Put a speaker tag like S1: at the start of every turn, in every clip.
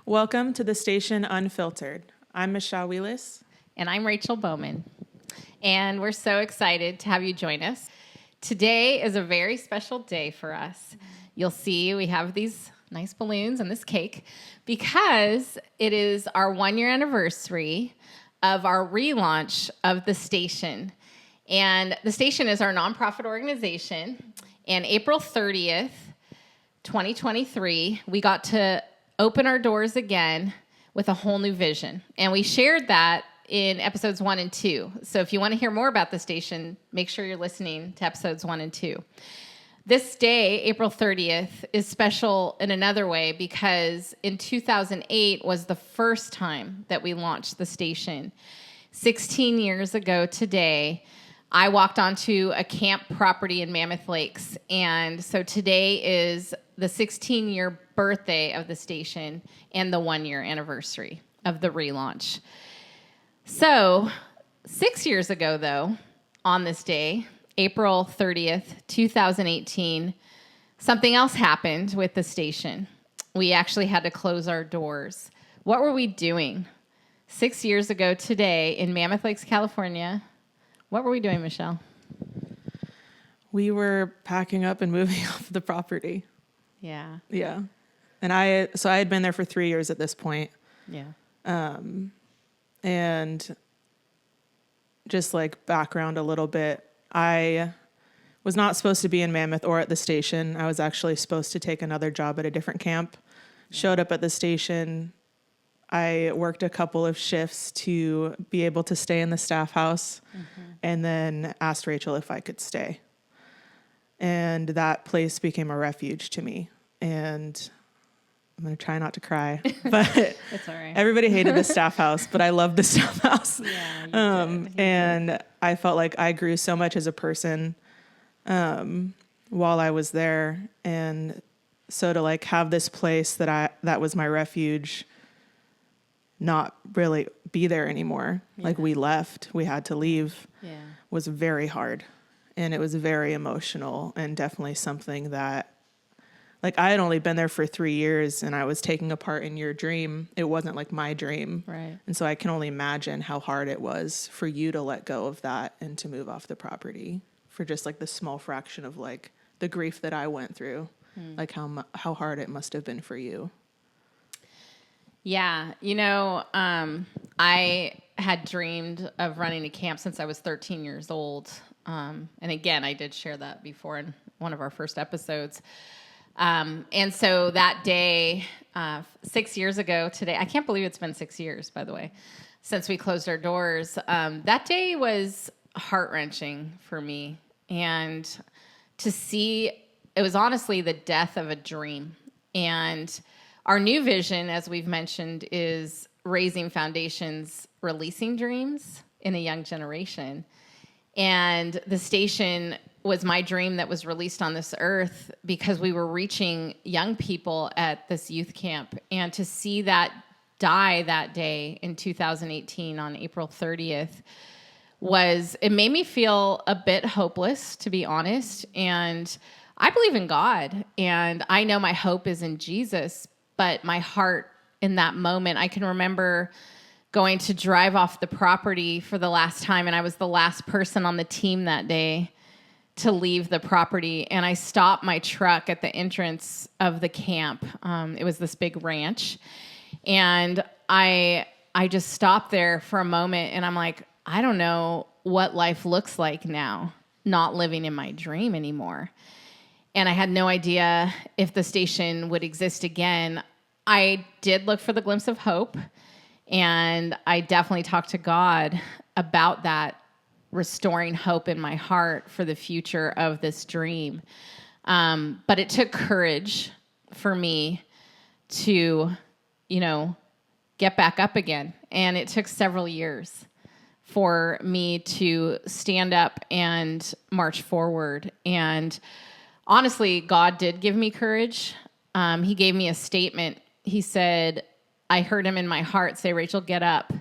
S1: Welcome to the station Unfiltered. I'm Michelle Wheelis.
S2: And I'm Rachel Bowman. And we're so excited to have you join us. Today is a very special day for us. You'll see we have these nice balloons and this cake because it is our 1-year anniversary of our relaunch of the station. And the station is our nonprofit organization. And April 30th, 2023, we got to open our doors again with a whole new vision. And we shared that in episodes 1 and 2. So if you want to hear more about the station, make sure you're listening to episodes 1 and 2. This day, April 30th, is special in another way because in 2008 was the first time that we launched the station. 16 years ago today, I walked onto a camp property in Mammoth Lakes. And so today is the 16-year birthday of the station and the 1-year anniversary of the relaunch. So 6 years ago, though, on this day, April 30th, 2018, something else happened with the station. We actually had to close our doors. What were we doing 6 years ago today in Mammoth Lakes, California? What were we doing, Michelle?
S1: We were packing up and moving off the property.
S2: Yeah.
S1: Yeah. And I had been there for 3 years at this point.
S2: Yeah.
S1: And just like background a little bit, I was not supposed to be in Mammoth or at the station. I was actually supposed to take another job at a different camp. Showed up at the station. I worked a couple of shifts to be able to stay in the staff house, and then asked Rachel if I could stay. And that place became a refuge to me. And I'm going to try not to cry, but
S2: It's all right.
S1: Everybody hated the staff house, but I loved the staff house.
S2: Yeah, you did.
S1: And I felt like I grew so much as a person while I was there. And so to like have this place that was my refuge not really be there anymore. Yeah. Like we left, we had to leave, was very hard. And it was very emotional and definitely something that, like, I had only been there for 3 years and I was taking a part in your dream. It wasn't like my dream.
S2: Right.
S1: And so I can only imagine how hard it was for you to let go of that and to move off the property for just like the small fraction of like the grief that I went through, like how hard it must have been for you.
S2: Yeah, I had dreamed of running a camp since I was 13 years old. And again, I did share that before in one of our first episodes. And so that day, 6 years ago today, I can't believe it's been 6 years, by the way, since we closed our doors. That day was heart-wrenching for me. And to see, it was honestly the death of a dream. And our new vision, as we've mentioned, is raising foundations, releasing dreams in a young generation. And the station was my dream that was released on this earth because we were reaching young people at this youth camp. And to see that die that day in 2018 on April 30th it made me feel a bit hopeless, to be honest. And I believe in God, and I know my hope is in Jesus. But my heart in that moment, I can remember going to drive off the property for the last time, and I was the last person on the team that day to leave the property. And I stopped my truck at the entrance of the camp. It was this big ranch. And I just stopped there for a moment, and I'm like, I don't know what life looks like now, not living in my dream anymore. And I had no idea if the station would exist again. I did look for the glimpse of hope, and I definitely talked to God about that, restoring hope in my heart for the future of this dream. But it took courage for me to, get back up again. And it took several years for me to stand up and march forward. And honestly, God did give me courage. He gave me a statement. He said, I heard him in my heart say, Rachel, get up.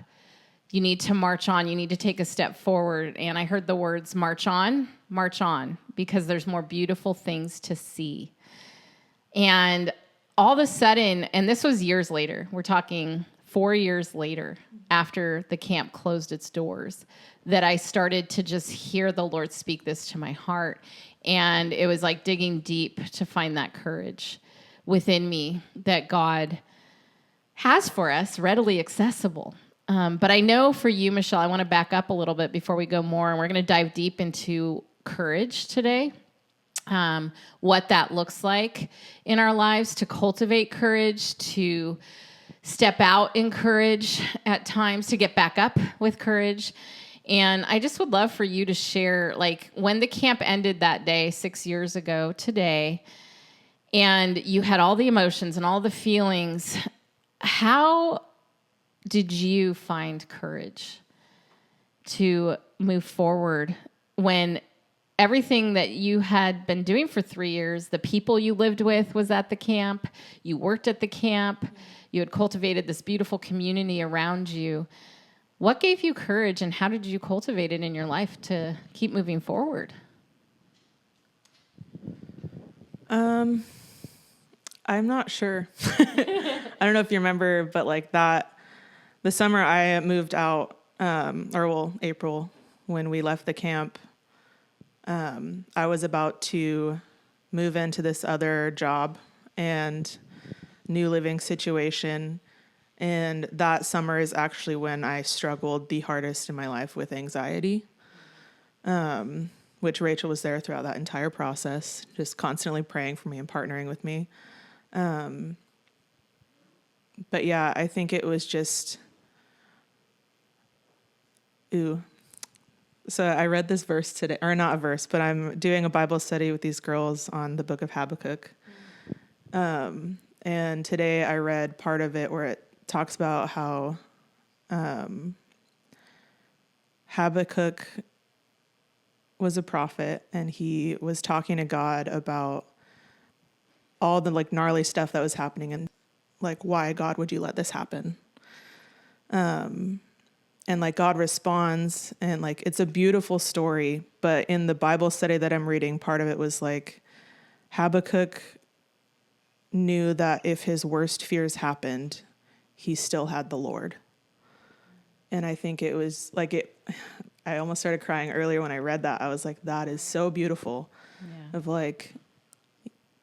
S2: You need to march on. You need to take a step forward. And I heard the words, march on, because there's more beautiful things to see. And all of a sudden, and this was years later, we're talking 4 years later after the camp closed its doors, that I started to just hear the Lord speak this to my heart. And it was like digging deep to find that courage within me that God has for us, readily accessible. But I know for you, Michelle, I want to back up a little bit before we go more, and we're going to dive deep into courage today. What that looks like in our lives, to cultivate courage, to step out in courage at times, to get back up with courage. And I just would love for you to share, like, when the camp ended that day 6 years ago today, and you had all the emotions and all the feelings, how did you find courage to move forward when everything that you had been doing for 3 years, the people you lived with was at the camp, you worked at the camp, you had cultivated this beautiful community around you? What gave you courage, and how did you cultivate it in your life to keep moving forward?
S1: I'm not sure. I don't know if you remember, but like the summer I moved out, April, when we left the camp, I was about to move into this other job and new living situation. And that summer is actually when I struggled the hardest in my life with anxiety, which Rachel was there throughout that entire process, just constantly praying for me and partnering with me. But yeah, I think it was just, So I read this verse today, or not a verse, but I'm doing a Bible study with these girls on the book of Habakkuk. And today I read part of it where it talks about how Habakkuk was a prophet, and he was talking to God about all the like gnarly stuff that was happening, and like, why, God, would you let this happen? And like God responds, and like it's a beautiful story. But in the Bible study that I'm reading, part of it was like Habakkuk knew that if his worst fears happened, he still had the Lord. And I think it was like I almost started crying earlier when I read that. I was like, that is so beautiful. Yeah. Of like,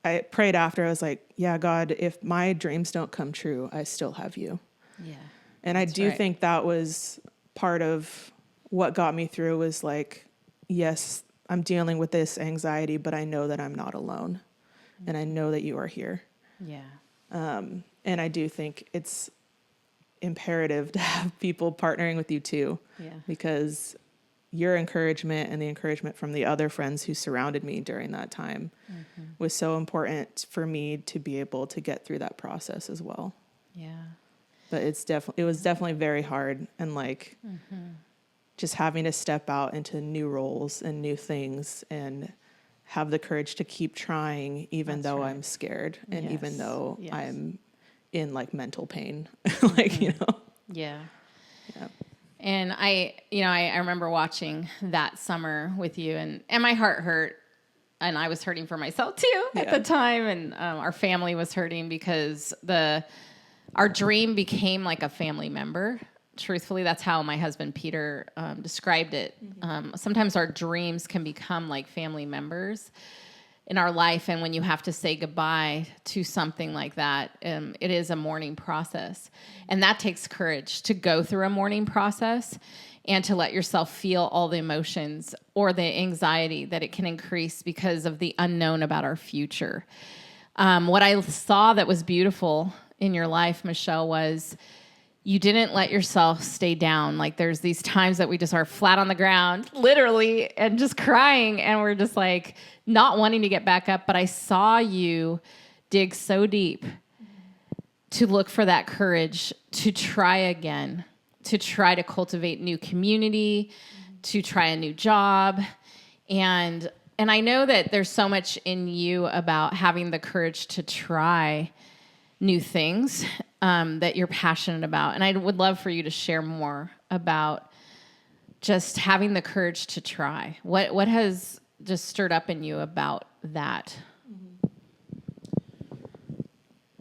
S1: I prayed after, I was like, yeah, God, if my dreams don't come true, I still have you. Yeah. And I do think that was part of what got me through, was like, yes, I'm dealing with this anxiety, but I know that I'm not alone. Mm-hmm. And I know that you are here. Yeah. And I do think it's imperative to have people partnering with you too. Yeah. Because your encouragement and the encouragement from the other friends who surrounded me during that time was so important for me to be able to get through that process as well. Yeah. But it was definitely very hard, and like just having to step out into new roles and new things and have the courage to keep trying, even though I'm scared, and even though I'm in like mental pain, like, you know?
S2: Yeah. Yeah. And I remember watching that summer with you, and my heart hurt, and I was hurting for myself too at the time. And our family was hurting because our dream became like a family member. Truthfully, that's how my husband, Peter, described it. Sometimes our dreams can become like family members in our life. And when you have to say goodbye to something like that, it is a mourning process. And that takes courage to go through a mourning process and to let yourself feel all the emotions or the anxiety that it can increase because of the unknown about our future. What I saw that was beautiful in your life, Michelle, was you didn't let yourself stay down. Like, there's these times that we just are flat on the ground, literally, and just crying, and we're just like not wanting to get back up. But I saw you dig so deep to look for that courage to try again, to try to cultivate new community, to try a new job. And I know that there's so much in you about having the courage to try new things that you're passionate about. And I would love for you to share more about just having the courage to try. What has just stirred up in you about that?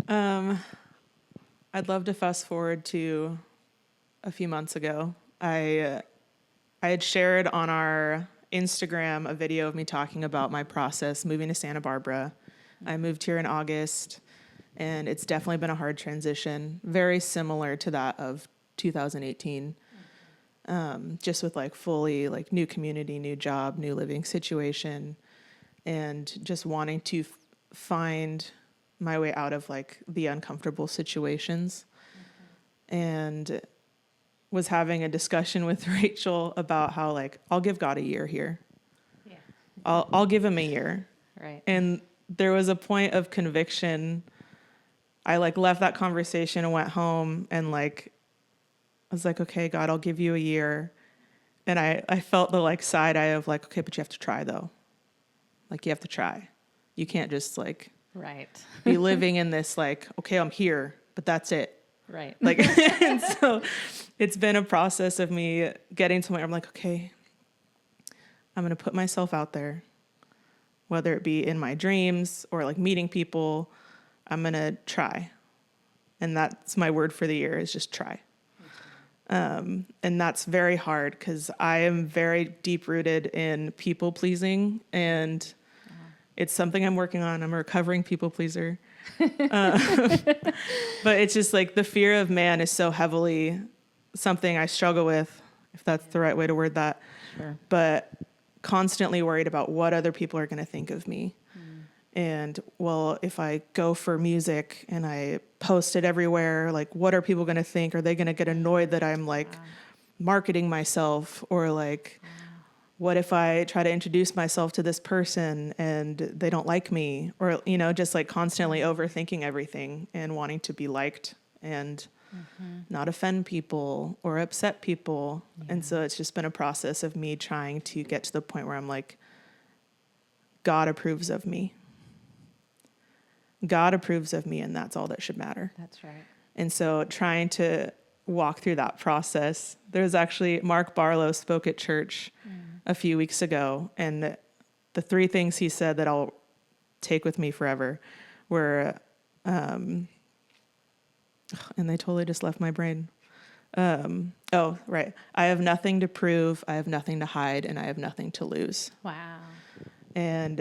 S1: I'd love to fast forward to a few months ago. I had shared on our Instagram a video of me talking about my process moving to Santa Barbara. I moved here in August, and it's definitely been a hard transition, very similar to that of 2018. Just with like fully like new community, new job, new living situation, and just wanting to find my way out of like the uncomfortable situations. And was having a discussion with Rachel about how like I'll give God a year here.
S2: Yeah.
S1: I'll give him a year.
S2: Right.
S1: And there was a point of conviction. I like left that conversation and went home and like I was like, okay, God, I'll give you a year. And I felt the like side eye of like, okay, but you have to try though. Like you have to try. You can't just like
S2: Right.
S1: be living in this like, okay, I'm here, but that's it.
S2: Right.
S1: Like, and so it's been a process of me getting to where I'm like, okay, I'm going to put myself out there, whether it be in my dreams or like meeting people, I'm going to try. And that's my word for the year is just try. And that's very hard because I am very deep rooted in people pleasing, and it's something I'm working on. I'm a recovering people pleaser. But it's just like the fear of man is so heavily something I struggle with, if that's the right way to word that.
S2: Sure.
S1: But constantly worried about what other people are going to think of me. And well, if I go for music and I post it everywhere, like what are people going to think? Are they going to get annoyed that I'm like marketing myself? Or like, what if I try to introduce myself to this person and they don't like me? Or, you know, just like constantly overthinking everything and wanting to be liked and not offend people or upset people. And so it's just been a process of me trying to get to the point where I'm like, God approves of me. God approves of me, and that's all that should matter.
S2: That's right.
S1: And so trying to walk through that process. There's actually, Mark Barlow spoke at church a few weeks ago, and the three things he said that I'll take with me forever were, and they totally just left my brain. Oh, right. I have nothing to prove, I have nothing to hide, and I have nothing to lose.
S2: Wow.
S1: And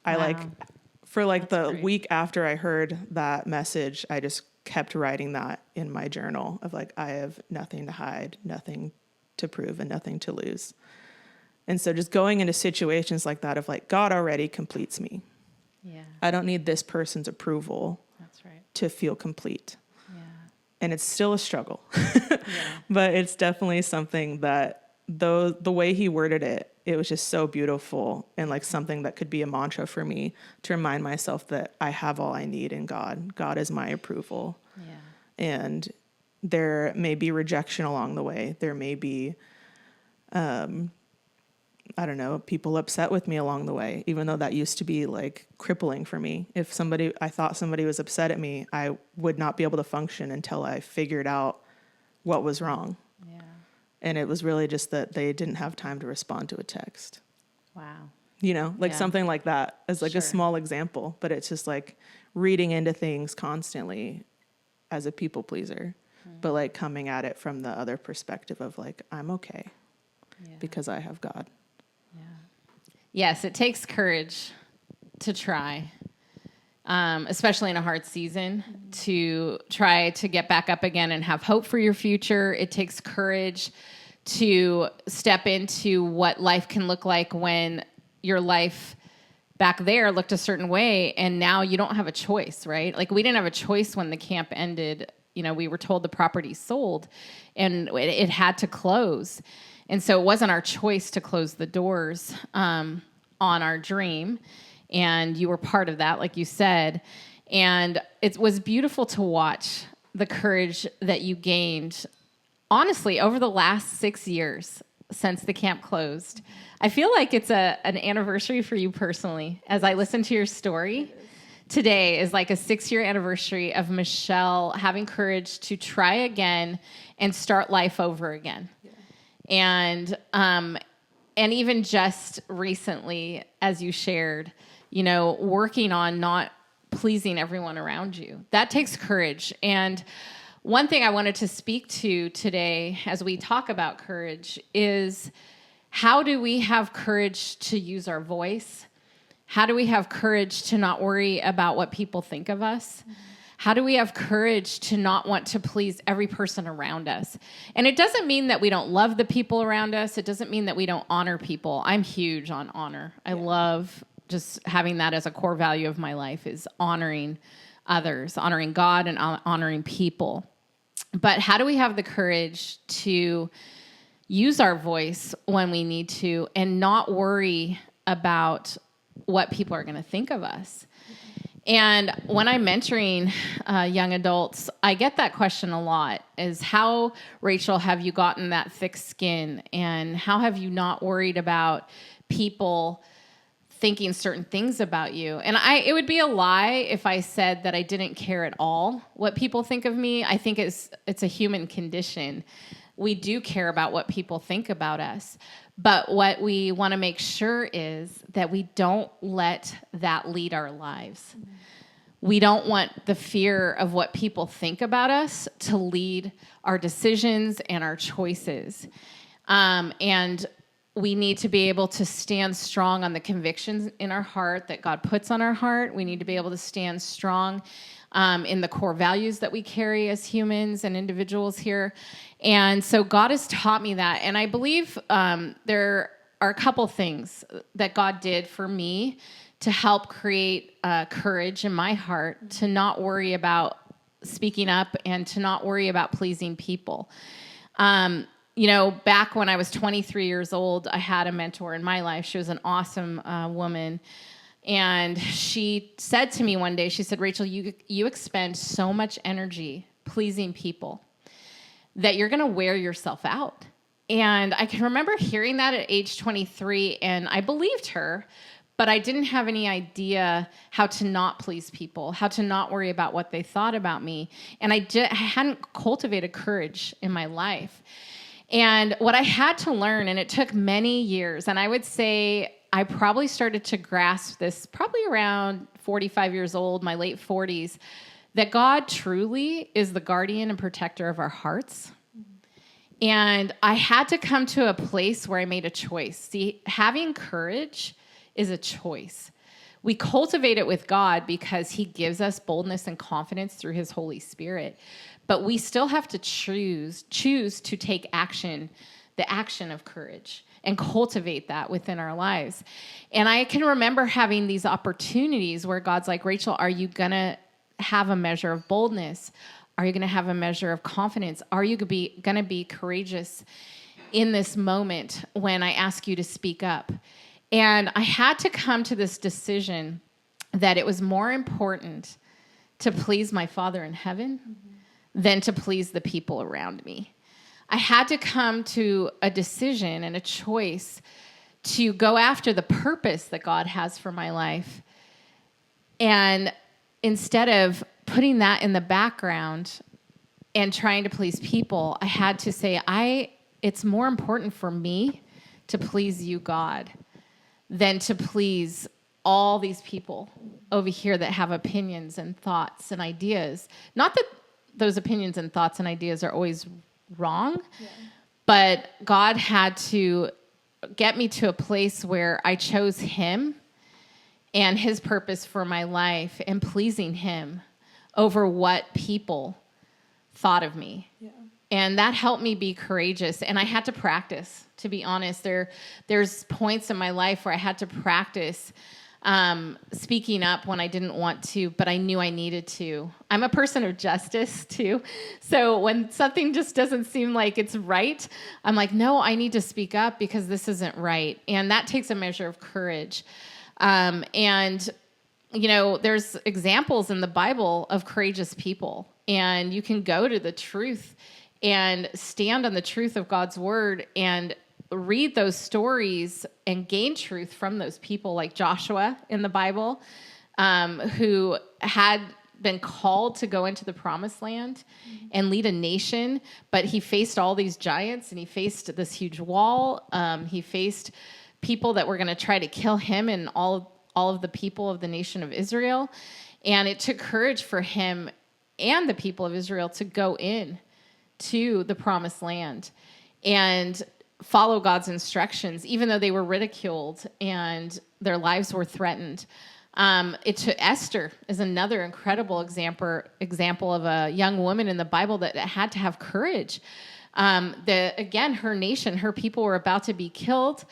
S1: I
S2: Wow.
S1: for like
S2: That's
S1: the
S2: great.
S1: week after I heard that message, I just kept writing that in my journal of like, I have nothing to hide, nothing to prove, and nothing to lose. And so just going into situations like that of like, God already completes me.
S2: Yeah.
S1: I don't need this person's approval
S2: That's right.
S1: to feel complete.
S2: Yeah.
S1: And it's still a struggle,
S2: Yeah.
S1: but it's definitely something that though the way he worded it, it was just so beautiful and like something that could be a mantra for me to remind myself that I have all I need in God. God is my approval.
S2: Yeah.
S1: And there may be rejection along the way. There may be, I don't know, people upset with me along the way, even though that used to be like crippling for me. If I thought somebody was upset at me, I would not be able to function until I figured out what was wrong.
S2: Yeah.
S1: And it was really just that they didn't have time to respond to a text.
S2: Wow.
S1: You know, like
S2: Yeah.
S1: something like that as like
S2: Sure.
S1: a small example, but it's just like reading into things constantly as a people pleaser, but like coming at it from the other perspective of like, I'm okay
S2: Yeah.
S1: because I have God.
S2: Yeah. Yes, it takes courage to try, especially in a hard season, to try to get back up again and have hope for your future. It takes courage to step into what life can look like when your life back there looked a certain way and now you don't have a choice, right? Like we didn't have a choice when the camp ended. You know, we were told the property sold and it had to close. And so it wasn't our choice to close the doors on our dream. And you were part of that, like you said. And it was beautiful to watch the courage that you gained, honestly, over the last 6 years since the camp closed. I feel like it's an anniversary for you personally. As I listen to your story, today is like a 6-year anniversary of Michelle having courage to try again and start life over again. Yeah. And even just recently, as you shared, you know, working on not pleasing everyone around you. That takes courage. And one thing I wanted to speak to today as we talk about courage is, how do we have courage to use our voice? How do we have courage to not worry about what people think of us? How do we have courage to not want to please every person around us? And it doesn't mean that we don't love the people around us. It doesn't mean that we don't honor people. I'm huge on honor. I love just having that as a core value of my life, is honoring others, honoring God and honoring people. But how do we have the courage to use our voice when we need to and not worry about what people are going to think of us? And when I'm mentoring young adults, I get that question a lot, is how, Rachel, have you gotten that thick skin? And how have you not worried about people thinking certain things about you? And it would be a lie if I said that I didn't care at all what people think of me. I think it's a human condition. We do care about what people think about us. But what we want to make sure is that we don't let that lead our lives. Mm-hmm. We don't want the fear of what people think about us to lead our decisions and our choices. And we need to be able to stand strong on the convictions in our heart that God puts on our heart. We need to be able to stand strong in the core values that we carry as humans and individuals here. And so God has taught me that. And I believe there are a couple things that God did for me to help create courage in my heart to not worry about speaking up and to not worry about pleasing people. Back when I was 23 years old, I had a mentor in my life. She was an awesome woman. And she said to me one day, she said, Rachel, you expend so much energy pleasing people that you're going to wear yourself out. And I can remember hearing that at age 23, and I believed her, but I didn't have any idea how to not please people, how to not worry about what they thought about me. And I hadn't cultivated courage in my life. And what I had to learn, and it took many years, and I would say I probably started to grasp this probably around 45 years old, my late 40s, that God truly is the guardian and protector of our hearts. And I had to come to a place where I made a choice. See, having courage is a choice. We cultivate it with God because he gives us boldness and confidence through his Holy Spirit. But we still have to choose to take action, the action of courage, and cultivate that within our lives. And I can remember having these opportunities where God's like, Rachel, are you going to have a measure of boldness? Are you going to have a measure of confidence? Are you going to be courageous in this moment when I ask you to speak up? And I had to come to this decision that it was more important to please my Father in heaven than to please the people around me. I had to come to a decision and a choice to go after the purpose that God has for my life. And instead of putting that in the background and trying to please people, I had to say, it's more important for me to please you, God, than to please all these people over here that have opinions and thoughts and ideas. Not that those opinions and thoughts and ideas are always wrong, but God had to get me to a place where I chose him and his purpose for my life and pleasing him over what people thought of me. Yeah. And that helped me be courageous. And I had to practice, to be honest. There's points in my life where I had to practice speaking up when I didn't want to, but I knew I needed to. I'm a person of justice too. So when something just doesn't seem like it's right, I'm like, no, I need to speak up because this isn't right. And that takes a measure of courage. There's examples in the Bible of courageous people, and you can go to the truth and stand on the truth of God's word and read those stories and gain truth from those people, like Joshua in the Bible, who had been called to go into the promised land and lead a nation, but he faced all these giants and he faced this huge wall. He faced people that were going to try to kill him and all of the people of the nation of Israel. And it took courage for him and the people of Israel to go in to the promised land and follow God's instructions, even though they were ridiculed and their lives were threatened. Esther is another incredible example of a young woman in the Bible that had to have courage. Again, her nation, her people were about to be killed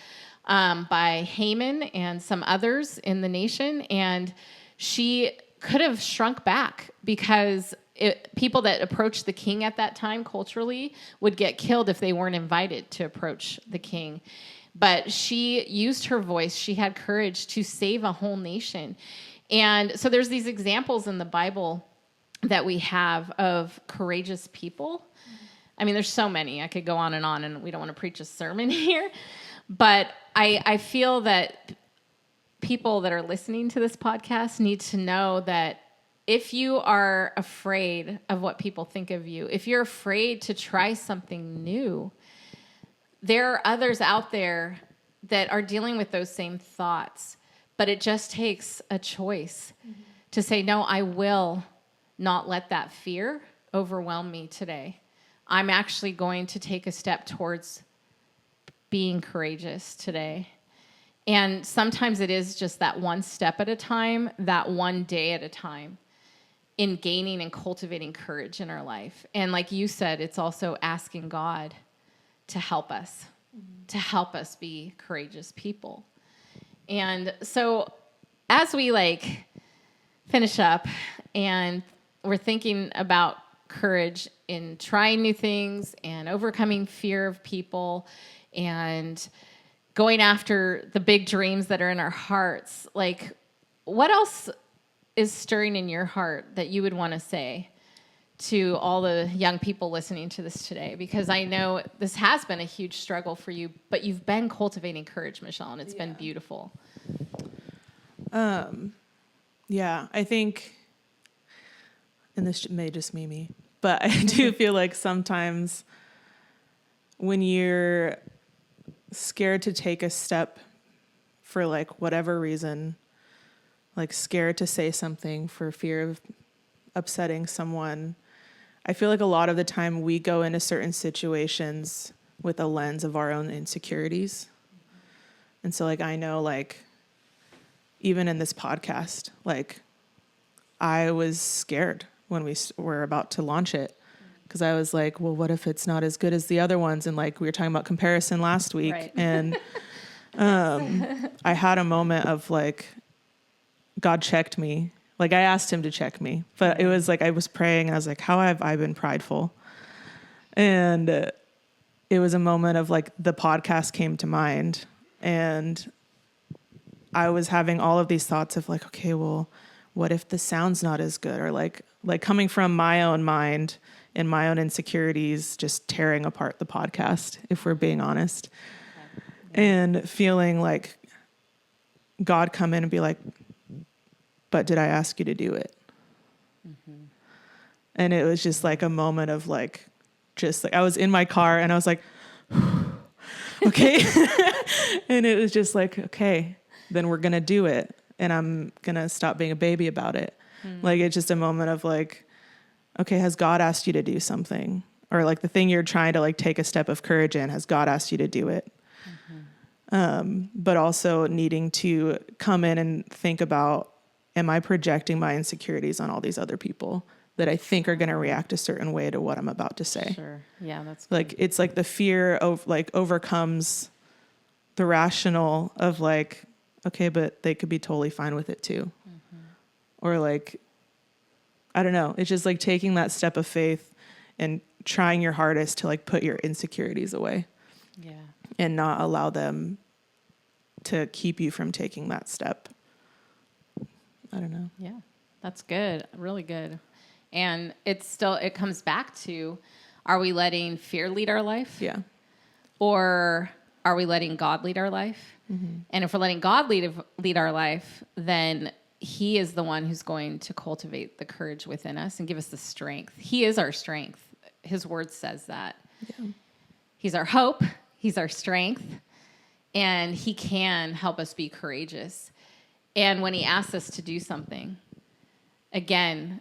S2: by Haman and some others in the nation, and she could have shrunk back because people that approached the king at that time culturally would get killed if they weren't invited to approach the king. But she used her voice. She had courage to save a whole nation. And so there's these examples in the Bible that we have of courageous people. I mean, there's so many. I could go on, and we don't want to preach a sermon here. But I feel that people that are listening to this podcast need to know that if you are afraid of what people think of you, if you're afraid to try something new, there are others out there that are dealing with those same thoughts, but it just takes a choice to say, no, I will not let that fear overwhelm me today. I'm actually going to take a step towards being courageous today. And sometimes it is just that one step at a time, that one day at a time in gaining and cultivating courage in our life. And like you said, it's also asking God to help us be courageous people. And so as we finish up and we're thinking about courage in trying new things and overcoming fear of people and going after the big dreams that are in our hearts, what else is stirring in your heart that you would want to say to all the young people listening to this today? Because I know this has been a huge struggle for you, but you've been cultivating courage, Michelle, and it's been beautiful.
S1: Yeah, I think, and this may just be me, but I do feel like sometimes when you're scared to take a step for whatever reason, scared to say something for fear of upsetting someone, I feel like a lot of the time we go into certain situations with a lens of our own insecurities. And so I know even in this podcast, I was scared when we were about to launch it because I was like, well, what if it's not as good as the other ones? And we were talking about comparison last week. Right. And I had a moment of God checked me. I asked him to check me, but it was I was praying and I was like, how have I been prideful? And it was a moment of the podcast came to mind and I was having all of these thoughts of okay, well, what if the sound's not as good? Or coming from my own mind and my own insecurities, just tearing apart the podcast, if we're being honest. Okay. And feeling God come in and be like, but did I ask you to do it? Mm-hmm. And it was just a moment of I was in my car and I was like, okay. And it was just okay, then we're going to do it. And I'm going to stop being a baby about it. Mm-hmm. It's just a moment of okay, has God asked you to do something? Or the thing you're trying to take a step of courage in, has God asked you to do it? Mm-hmm. But also needing to come in and think about, am I projecting my insecurities on all these other people that I think are going to react a certain way to what I'm about to say?
S2: Sure. Yeah, that's good.
S1: It's the fear of overcomes the rational of okay, but they could be totally fine with it too. Mm-hmm. Or I don't know. It's just taking that step of faith and trying your hardest to put your insecurities away. Yeah. And not allow them to keep you from taking that step. I don't know.
S2: Yeah, that's good. Really good. And it comes back to, are we letting fear lead our life?
S1: Yeah.
S2: Or are we letting God lead our life? Mm-hmm. And if we're letting God lead our life, then he is the one who's going to cultivate the courage within us and give us the strength. He is our strength. His word says that. Yeah. He's our hope. He's our strength. And he can help us be courageous. And when he asks us to do something, again,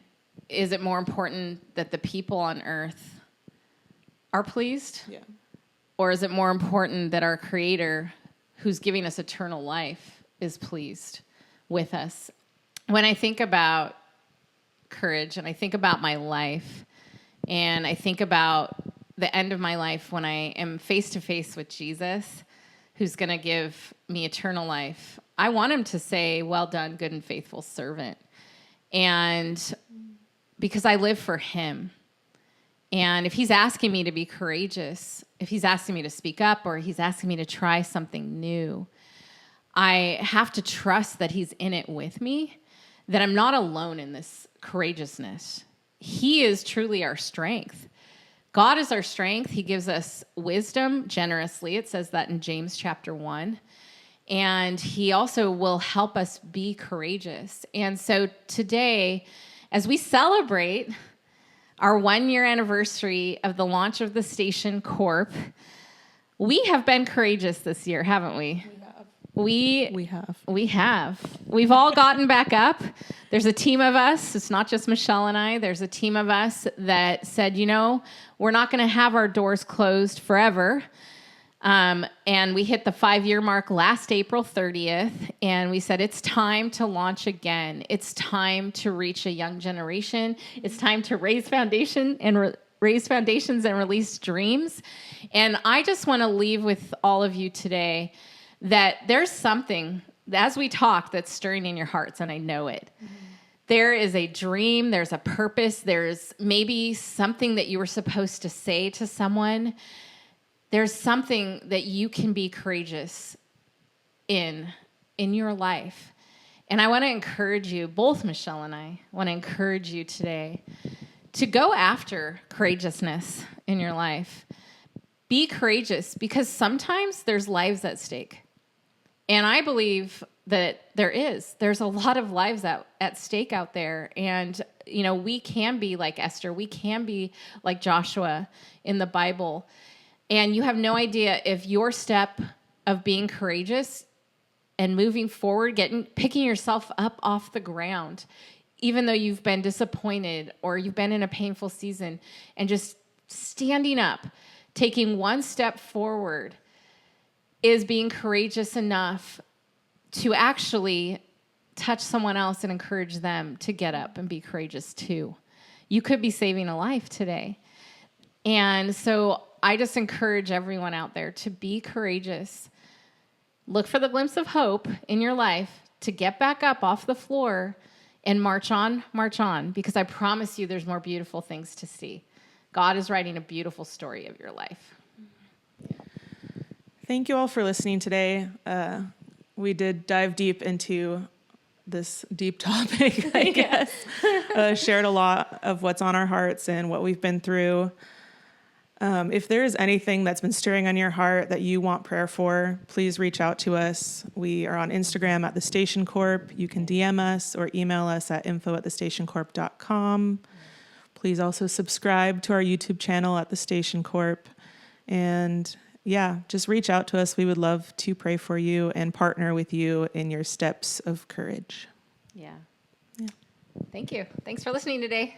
S2: is it more important that the people on earth are pleased?
S1: Yeah.
S2: Or is it more important that our Creator, who's giving us eternal life, is pleased with us? When I think about courage and I think about my life and I think about the end of my life when I am face to face with Jesus, who's going to give me eternal life, I want him to say, "Well done, good and faithful servant." And because I live for him. And if he's asking me to be courageous, if he's asking me to speak up, or he's asking me to try something new, I have to trust that he's in it with me, that I'm not alone in this courageousness. He is truly our strength. God is our strength. He gives us wisdom generously. It says that in James chapter 1. And he also will help us be courageous. And so today, as we celebrate our 1-year anniversary of the launch of the Station Corp, we have been courageous this year, haven't we? We have. We've all gotten back up. There's a team of us. It's not just Michelle and I. There's a team of us that said, we're not going to have our doors closed forever. And we hit the 5-year mark last April 30th, and we said, it's time to launch again. It's time to reach a young generation. It's time to raise foundations and release dreams. And I just want to leave with all of you today that there's something, as we talk, that's stirring in your hearts, and I know it. Mm-hmm. There is a dream, there's a purpose, there's maybe something that you were supposed to say to someone. There's something that you can be courageous in your life. And I want to encourage you, both Michelle and I want to encourage you today to go after courageousness in your life. Be courageous, because sometimes there's lives at stake. And I believe that there's a lot of lives at stake out there. And, we can be like Esther. We can be like Joshua in the Bible. And you have no idea if your step of being courageous and moving forward, picking yourself up off the ground, even though you've been disappointed or you've been in a painful season, and just standing up, taking one step forward, is being courageous enough to actually touch someone else and encourage them to get up and be courageous too. You could be saving a life today. And so I just encourage everyone out there to be courageous. Look for the glimpse of hope in your life to get back up off the floor and march on, because I promise you there's more beautiful things to see. God is writing a beautiful story of your life.
S1: Thank you all for listening today. We did dive deep into this deep topic, I guess. Shared a lot of what's on our hearts and what we've been through. If there is anything that's been stirring on your heart that you want prayer for, please reach out to us. We are on Instagram at The Station Corp. You can DM us or email us at info@thestationcorp.com. Please also subscribe to our YouTube channel at The Station Corp. And just reach out to us. We would love to pray for you and partner with you in your steps of courage.
S2: Yeah. Thank you. Thanks for listening today.